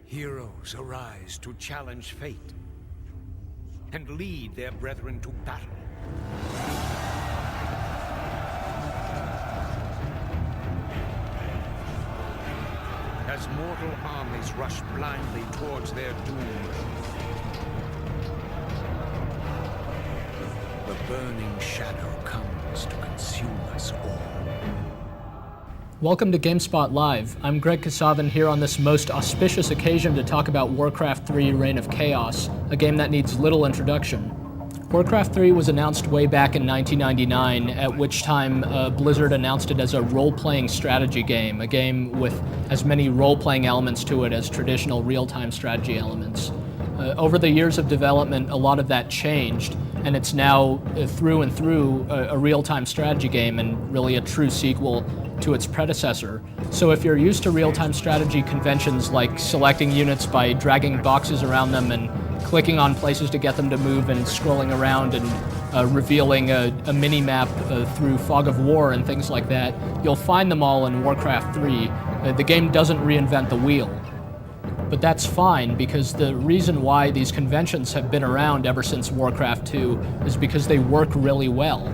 Heroes arise to challenge fate and lead their brethren to battle. As mortal armies rush blindly towards their doom, the burning shadow comes to consume us all. Welcome to GameSpot Live. I'm Greg Kasavin here on this most auspicious occasion to talk about Warcraft 3 Reign of Chaos, a game that needs little introduction. Warcraft 3 was announced way back in 1999, at which time Blizzard announced it as a role-playing strategy game, a game with as many role-playing elements to it as traditional real-time strategy elements. Over the years of development, a lot of that changed, and it's now through and through a real-time strategy game and really a true sequel to its predecessor. So if you're used to real-time strategy conventions like selecting units by dragging boxes around them and clicking on places to get them to move and scrolling around and revealing a mini-map through Fog of War and things like that, you'll find them all in Warcraft 3. The game doesn't reinvent the wheel. But that's fine, because the reason why these conventions have been around ever since Warcraft 2 is because they work really well.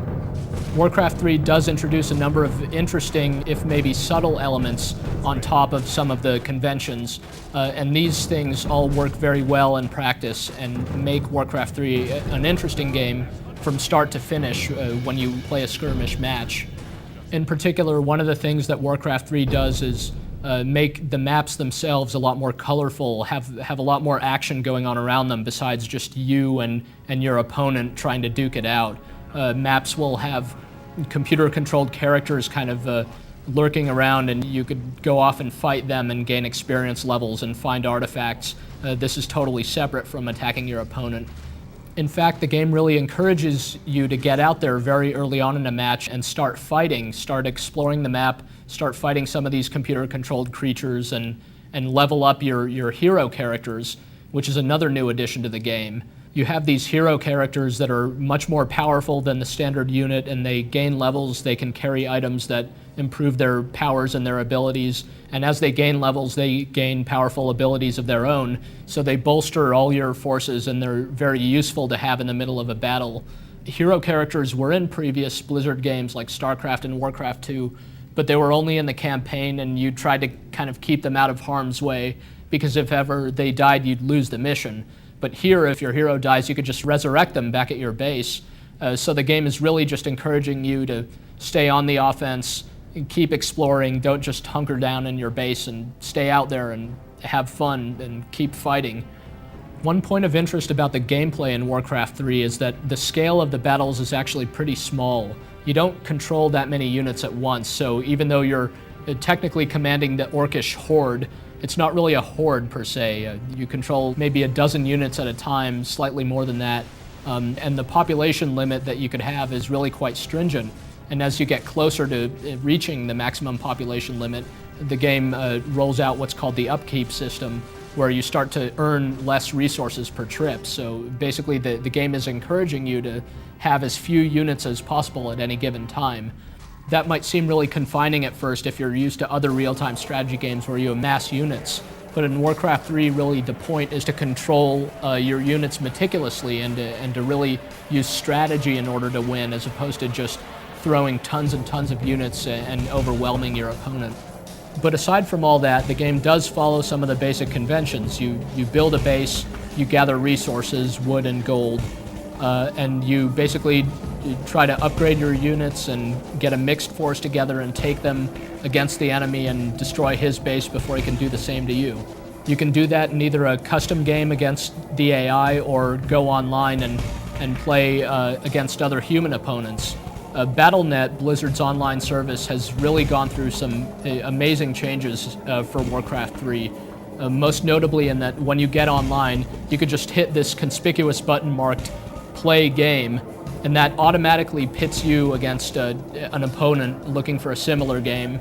Warcraft 3 does introduce a number of interesting, if maybe subtle, elements on top of some of the conventions, and these things all work very well in practice and make Warcraft 3 an interesting game from start to finish when you play a skirmish match. In particular, one of the things that Warcraft 3 does is make the maps themselves a lot more colorful, have a lot more action going on around them besides just you and your opponent trying to duke it out. Maps will have computer-controlled characters kind of lurking around, and you could go off and fight them and gain experience levels and find artifacts. This is totally separate from attacking your opponent. In fact, the game really encourages you to get out there very early on in a match and start fighting, start exploring the map, start fighting some of these computer-controlled creatures, and level up your hero characters, which is another new addition to the game. You have these hero characters that are much more powerful than the standard unit, and they gain levels. They can carry items that improve their powers and their abilities, and as they gain levels, they gain powerful abilities of their own, so they bolster all your forces, and they're very useful to have in the middle of a battle. Hero characters were in previous Blizzard games like StarCraft and Warcraft 2, but they were only in the campaign, and you tried to kind of keep them out of harm's way, because if ever they died, you'd lose the mission. But here, if your hero dies, you could just resurrect them back at your base. So the game is really just encouraging you to stay on the offense, keep exploring, don't just hunker down in your base, and stay out there and have fun and keep fighting. One point of interest about the gameplay in Warcraft 3 is that the scale of the battles is actually pretty small. You don't control that many units at once, so even though you're technically commanding the Orcish horde, it's not really a horde per se. You control maybe a dozen units at a time, slightly more than that, and the population limit that you could have is really quite stringent. And as you get closer to reaching the maximum population limit, the game rolls out what's called the upkeep system, where you start to earn less resources per trip. So basically the game is encouraging you to have as few units as possible at any given time. That might seem really confining at first if you're used to other real-time strategy games where you amass units, but in Warcraft 3, really the point is to control your units meticulously and to really use strategy in order to win, as opposed to just throwing tons and tons of units and overwhelming your opponent. But aside from all that, the game does follow some of the basic conventions. You build a base, you gather resources, wood and gold, and you basically try to upgrade your units and get a mixed force together and take them against the enemy and destroy his base before he can do the same to you. You can do that in either a custom game against the AI or go online and play against other human opponents. Battle.net, Blizzard's online service, has really gone through some amazing changes for Warcraft 3. Most notably in that when you get online, you could just hit this conspicuous button marked Play Game, and that automatically pits you against an opponent looking for a similar game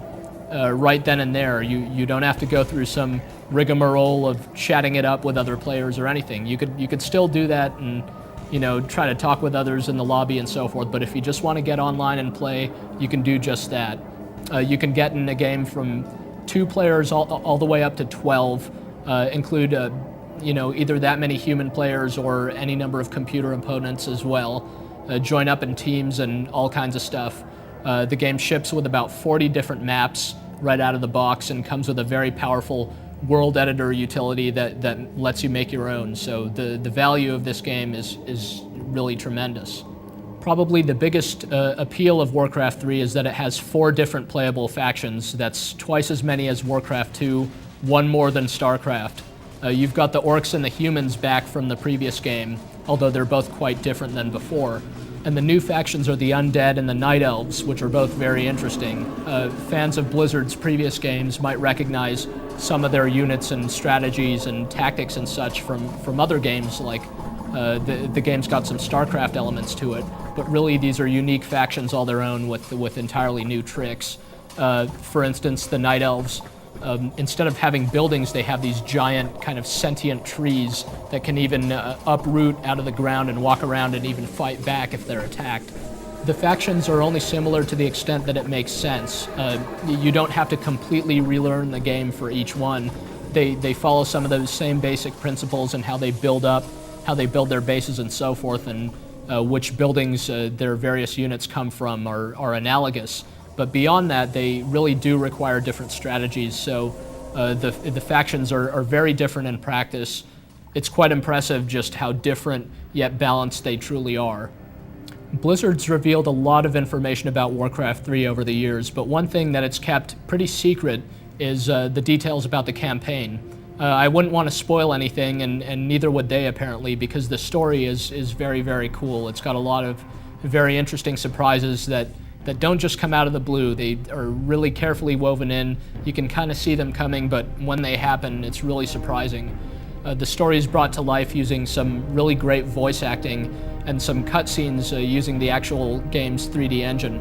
right then and there. You don't have to go through some rigmarole of chatting it up with other players or anything. You could still do that and try to talk with others in the lobby and so forth, but if you just want to get online and play, you can do just that. You can get in a game from 2 players all the way up to 12, include either that many human players or any number of computer opponents as well. Join up in teams and all kinds of stuff. The game ships with about 40 different maps right out of the box and comes with a very powerful world editor utility that lets you make your own. So the value of this game is really tremendous. Probably the biggest appeal of Warcraft 3 is that it has 4 different playable factions. That's twice as many as Warcraft 2, one more than StarCraft. You've got the orcs and the humans back from the previous game, although they're both quite different than before. And the new factions are the undead and the night elves, which are both very interesting. Fans of Blizzard's previous games might recognize some of their units and strategies and tactics and such from other games, like the game's got some StarCraft elements to it, but really these are unique factions all their own with entirely new tricks. For instance, the night elves, instead of having buildings, they have these giant kind of sentient trees that can even uproot out of the ground and walk around and even fight back if they're attacked. The factions are only similar to the extent that it makes sense. You don't have to completely relearn the game for each one. They follow some of those same basic principles in how they build up, how they build their bases and so forth, and which buildings their various units come from are analogous. But beyond that, they really do require different strategies, so the factions are very different in practice. It's quite impressive just how different yet balanced they truly are. Blizzard's revealed a lot of information about Warcraft 3 over the years, but one thing that it's kept pretty secret is the details about the campaign. I wouldn't want to spoil anything, and neither would they apparently, because the story is very, very cool. It's got a lot of very interesting surprises that don't just come out of the blue. They are really carefully woven in. You can kind of see them coming, but when they happen, it's really surprising. The story is brought to life using some really great voice acting and some cutscenes using the actual game's 3D engine.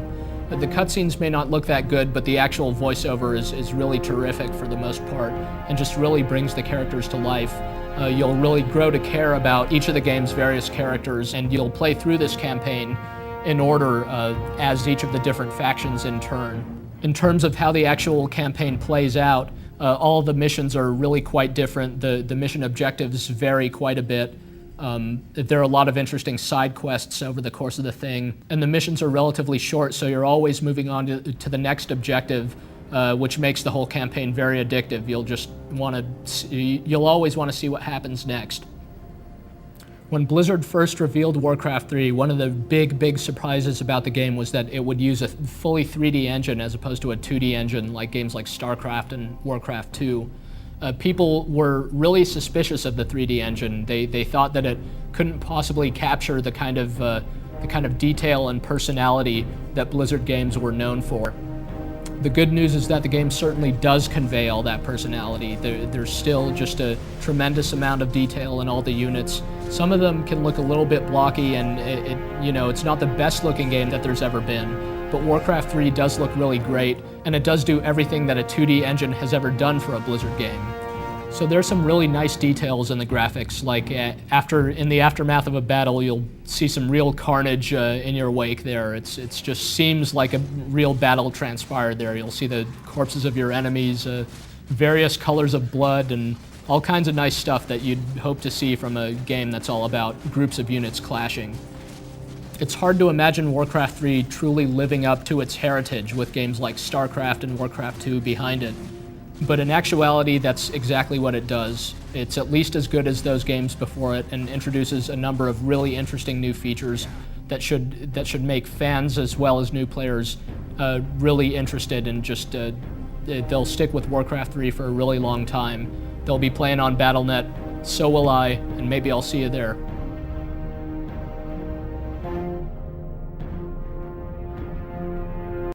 The cutscenes may not look that good, but the actual voiceover is really terrific for the most part and just really brings the characters to life. You'll really grow to care about each of the game's various characters, and you'll play through this campaign in order as each of the different factions in turn. In terms of how the actual campaign plays out, all the missions are really quite different. The mission objectives vary quite a bit. There are a lot of interesting side quests over the course of the thing, and the missions are relatively short, so you're always moving on to the next objective, which makes the whole campaign very addictive. You'll always want to see what happens next. When Blizzard first revealed Warcraft 3, one of the big surprises about the game was that it would use a fully 3D engine as opposed to a 2D engine like games like StarCraft and Warcraft 2. People were really suspicious of the 3D engine. They thought that it couldn't possibly capture the kind of detail and personality that Blizzard games were known for. The good news is that the game certainly does convey all that personality. There's still just a tremendous amount of detail in all the units. Some of them can look a little bit blocky, and it's not the best looking game that there's ever been. But Warcraft 3 does look really great, and it does do everything that a 2D engine has ever done for a Blizzard game. So there's some really nice details in the graphics, like in the aftermath of a battle, you'll see some real carnage in your wake there. It just seems like a real battle transpired there. You'll see the corpses of your enemies, various colors of blood, and all kinds of nice stuff that you'd hope to see from a game that's all about groups of units clashing. It's hard to imagine Warcraft 3 truly living up to its heritage with games like StarCraft and Warcraft 2 behind it. But in actuality, that's exactly what it does. It's at least as good as those games before it and introduces a number of really interesting new features that should make fans as well as new players really interested and just they'll stick with Warcraft 3 for a really long time. They'll be playing on Battle.net, so will I, and maybe I'll see you there.